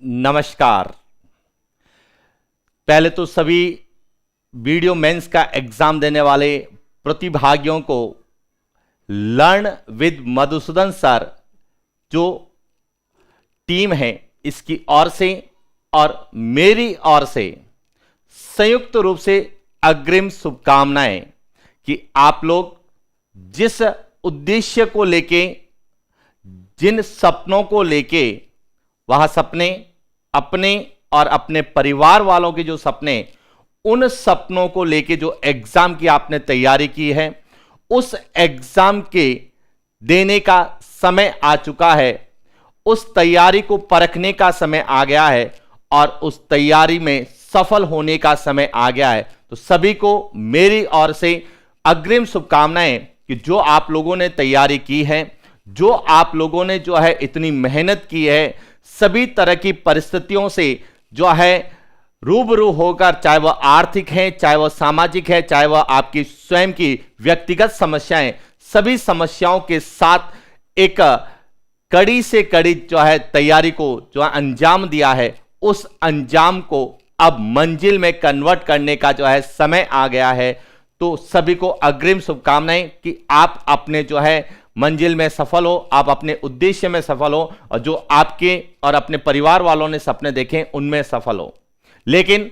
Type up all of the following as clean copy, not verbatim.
नमस्कार। पहले तो सभी वीडियो मेंस का एग्जाम देने वाले प्रतिभागियों को लर्न विद मधुसूदन सर जो टीम है इसकी ओर से और मेरी ओर से संयुक्त रूप से अग्रिम शुभकामनाएं कि आप लोग जिस उद्देश्य को लेके, जिन सपनों को लेके, वह सपने अपने और अपने परिवार वालों के जो सपने, उन सपनों को लेके जो एग्जाम की आपने तैयारी की है, उस एग्जाम के देने का समय आ चुका है। उस तैयारी को परखने का समय आ गया है और उस तैयारी में सफल होने का समय आ गया है। तो सभी को मेरी ओर से अग्रिम शुभकामनाएं कि जो आप लोगों ने तैयारी की है, जो आप लोगों ने जो है इतनी मेहनत की है, सभी तरह की परिस्थितियों से जो है रूबरू होकर, चाहे वह आर्थिक है, चाहे वह सामाजिक है, चाहे वह आपकी स्वयं की व्यक्तिगत समस्याएं, सभी समस्याओं के साथ एक कड़ी से कड़ी जो है तैयारी को जो है अंजाम दिया है, उस अंजाम को अब मंजिल में कन्वर्ट करने का जो है समय आ गया है। तो सभी को अग्रिम शुभकामनाएं कि आप अपने जो है मंजिल में सफल हो, आप अपने उद्देश्य में सफल हो और जो आपके और अपने परिवार वालों ने सपने देखे उनमें सफल हो। लेकिन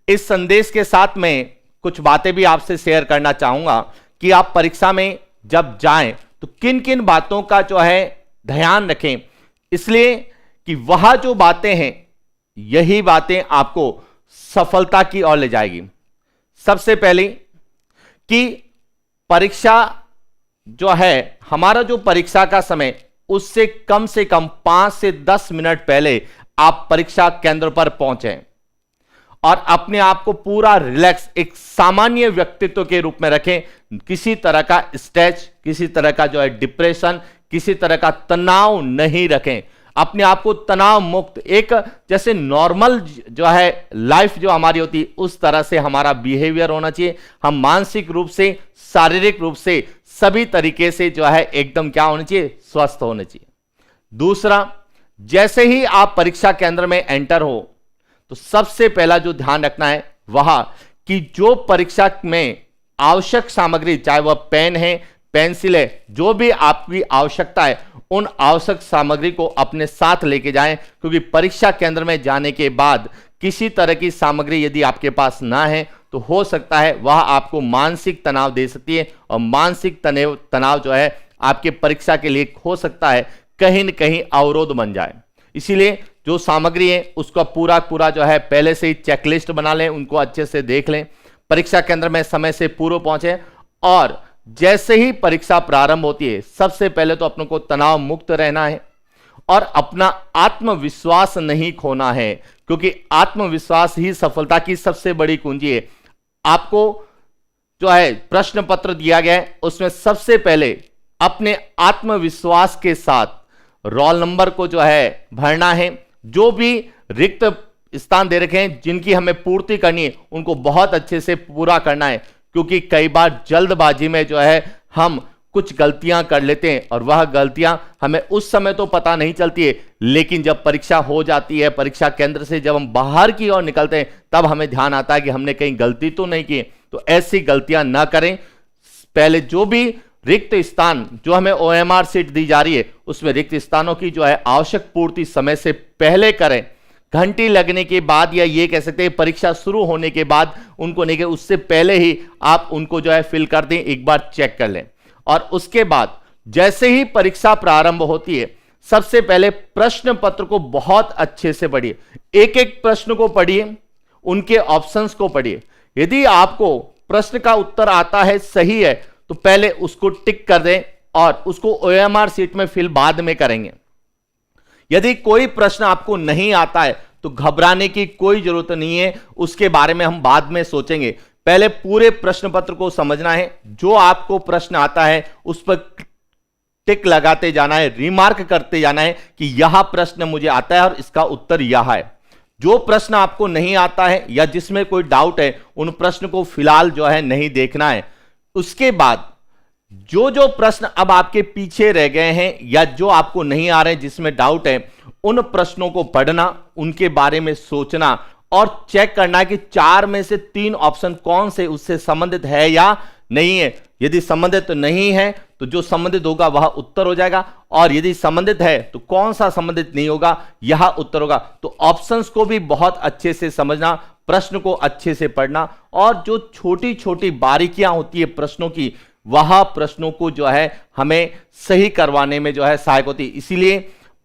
इस संदेश के साथ में कुछ बातें भी आपसे शेयर करना चाहूंगा कि आप परीक्षा में जब जाएं तो किन किन बातों का जो है ध्यान रखें, इसलिए कि वह जो बातें हैं यही बातें आपको सफलता की ओर ले जाएगी। सबसे पहले कि परीक्षा जो है, हमारा जो परीक्षा का समय, उससे कम 5 से 10 मिनट पहले आप परीक्षा केंद्र पर पहुंचें और अपने आप को पूरा रिलैक्स, एक सामान्य व्यक्तित्व के रूप में रखें। किसी तरह का स्ट्रेस, किसी तरह का जो है डिप्रेशन, किसी तरह का तनाव नहीं रखें। अपने आप को तनाव मुक्त, एक जैसे नॉर्मल जो है लाइफ जो हमारी होती है उस तरह से हमारा बिहेवियर होना चाहिए। हम मानसिक रूप से, शारीरिक रूप से, सभी तरीके से जो है एकदम क्या होना चाहिए, स्वस्थ होना चाहिए। दूसरा, जैसे ही आप परीक्षा केंद्र में एंटर हो तो सबसे पहला जो ध्यान रखना है वह कि जो परीक्षा में आवश्यक सामग्री, चाहे वह पेन है, पेंसिल है, जो भी आपकी आवश्यकता है, उन आवश्यक सामग्री को अपने साथ लेके जाएं, क्योंकि परीक्षा केंद्र में जाने के बाद किसी तरह की सामग्री यदि आपके पास ना है तो हो सकता है वह आपको मानसिक तनाव दे सकती है और मानसिक तनाव जो है आपके परीक्षा के लिए हो सकता है कहीं न कहीं अवरोध बन जाए। इसीलिए जो सामग्री है उसका पूरा जो है पहले से ही चेकलिस्ट बना लें, उनको अच्छे से देख लें, परीक्षा केंद्र में समय से पूर्व पहुंचे और जैसे ही परीक्षा प्रारंभ होती है सबसे पहले तो अपनों को तनाव मुक्त रहना है और अपना आत्मविश्वास नहीं खोना है, क्योंकि आत्मविश्वास ही सफलता की सबसे बड़ी कुंजी है। आपको जो है प्रश्न पत्र दिया गया है उसमें सबसे पहले अपने आत्मविश्वास के साथ रोल नंबर को जो है भरना है। जो भी रिक्त स्थान दे रखे हैं जिनकी हमें पूर्ति करनी है उनको बहुत अच्छे से पूरा करना है, क्योंकि कई बार जल्दबाजी में जो है हम कुछ गलतियां कर लेते हैं और वह गलतियां हमें उस समय तो पता नहीं चलती है, लेकिन जब परीक्षा हो जाती है, परीक्षा केंद्र से जब हम बाहर की ओर निकलते हैं तब हमें ध्यान आता है कि हमने कहीं गलती तो नहीं की। तो ऐसी गलतियां ना करें। पहले जो भी रिक्त स्थान जो हमें OMR सीट दी जा रही है उसमें रिक्त स्थानों की जो है आवश्यक पूर्ति समय से पहले करें। घंटी लगने के बाद या ये कह सकते हैं परीक्षा शुरू होने के बाद उनको नहीं, उससे पहले ही आप उनको जो है फिल कर दें, एक बार चेक कर लें। और उसके बाद जैसे ही परीक्षा प्रारंभ होती है सबसे पहले प्रश्न पत्र को बहुत अच्छे से पढ़िए, एक एक प्रश्न को पढ़िए, उनके ऑप्शंस को पढ़िए। यदि आपको प्रश्न का उत्तर आता है, सही है, तो पहले उसको टिक कर दें और उसको OMR सीट में फिल बाद में करेंगे। यदि कोई प्रश्न आपको नहीं आता है तो घबराने की कोई जरूरत नहीं है, उसके बारे में हम बाद में सोचेंगे। पहले पूरे प्रश्न पत्र को समझना है, जो आपको प्रश्न आता है उस पर टिक लगाते जाना है, रिमार्क करते जाना है कि यह प्रश्न मुझे आता है और इसका उत्तर यह है। जो प्रश्न आपको नहीं आता है या जिसमें कोई डाउट है उन प्रश्न को फिलहाल जो है नहीं देखना है। उसके बाद जो जो प्रश्न अब आपके पीछे रह गए हैं या जो आपको नहीं आ रहे हैं, जिसमें डाउट है, उन प्रश्नों को पढ़ना, उनके बारे में सोचना और चेक करना कि 4 में से 3 ऑप्शन कौन से उससे संबंधित है या नहीं है। यदि संबंधित नहीं है तो जो संबंधित होगा वह उत्तर हो जाएगा, और यदि संबंधित है तो कौन सा संबंधित नहीं होगा यह उत्तर होगा। तो ऑप्शंस को भी बहुत अच्छे से समझना, प्रश्न को अच्छे से पढ़ना, और जो छोटी छोटी बारीकियां होती है प्रश्नों की, वह प्रश्नों को जो है हमें सही करवाने में जो है सहायक होती है। इसीलिए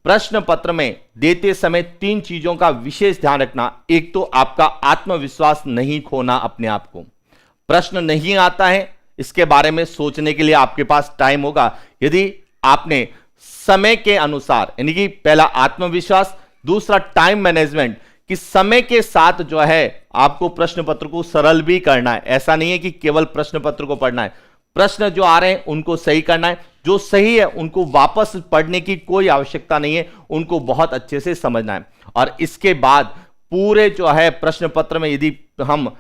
प्रश्न पत्र में देते समय 3 चीजों का विशेष ध्यान रखना। एक तो आपका आत्मविश्वास नहीं खोना अपने आप को। प्रश्न नहीं आता है, इसके बारे में सोचने के लिए आपके पास टाइम होगा। यदि आपने समय के अनुसार, यानी कि पहला आत्मविश्वास, दूसरा टाइम मैनेजमेंट, कि समय के साथ जो है आपको प्रश्न पत्र को सरल भी करना है। ऐसा नहीं है कि केवल प्रश्न पत्र को पढ़ना है, प्रश्न जो आ रहे हैं उनको सही करना है, जो सही है उनको वापस पढ़ने की कोई आवश्यकता नहीं है, उनको बहुत अच्छे से समझना है। और इसके बाद पूरे जो है प्रश्न पत्र में, यदि हम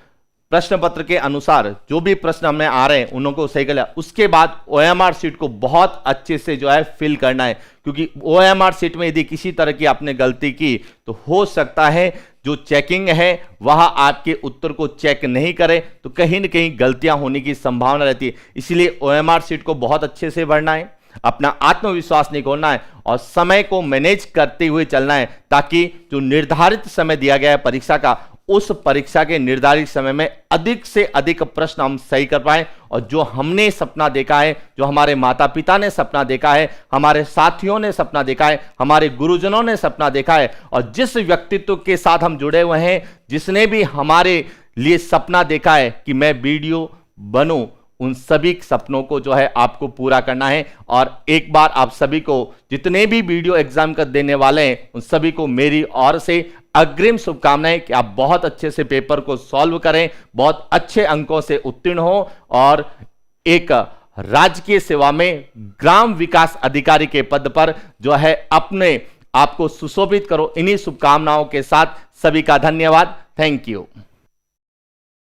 प्रश्न पत्र के अनुसार जो भी प्रश्न हमें आ रहे हैं उनको सही कर लिया, उसके बाद ओएमआर शीट को बहुत अच्छे से जो है फिल करना है। क्योंकि ओएमआर शीट में यदि किसी तरह की आपने गलती की तो हो सकता है जो चेकिंग है वह आपके उत्तर को चेक नहीं करे, तो कहीं ना कहीं गलतियां होने की संभावना रहती है। इसलिए ओएमआर शीट को बहुत अच्छे से भरना है, अपना आत्मविश्वास नहीं खोलना है और समय को मैनेज करते हुए चलना है, ताकि जो निर्धारित समय दिया गया है परीक्षा का, उस परीक्षा के निर्धारित समय में अधिक से अधिक प्रश्न हम सही कर पाए। और जो हमने सपना देखा है, जो हमारे माता पिता ने सपना देखा है, हमारे साथियों ने सपना देखा है, हमारे गुरुजनों ने सपना देखा है, और जिस व्यक्तित्व के साथ हम जुड़े हुए हैं, जिसने भी हमारे लिए सपना देखा है कि मैं वीडियो बनूं, उन सभी सपनों को जो है आपको पूरा करना है। और एक बार आप सभी को, जितने भी वीडियो एग्जाम का देने वाले हैं, उन सभी को मेरी ओर से अग्रिम शुभकामनाएं कि आप बहुत अच्छे से पेपर को सॉल्व करें, बहुत अच्छे अंकों से उत्तीर्ण हो और एक राजकीय सेवा में ग्राम विकास अधिकारी के पद पर जो है अपने आप को सुशोभित करो। इन्हीं शुभकामनाओं के साथ सभी का धन्यवाद। Thank you.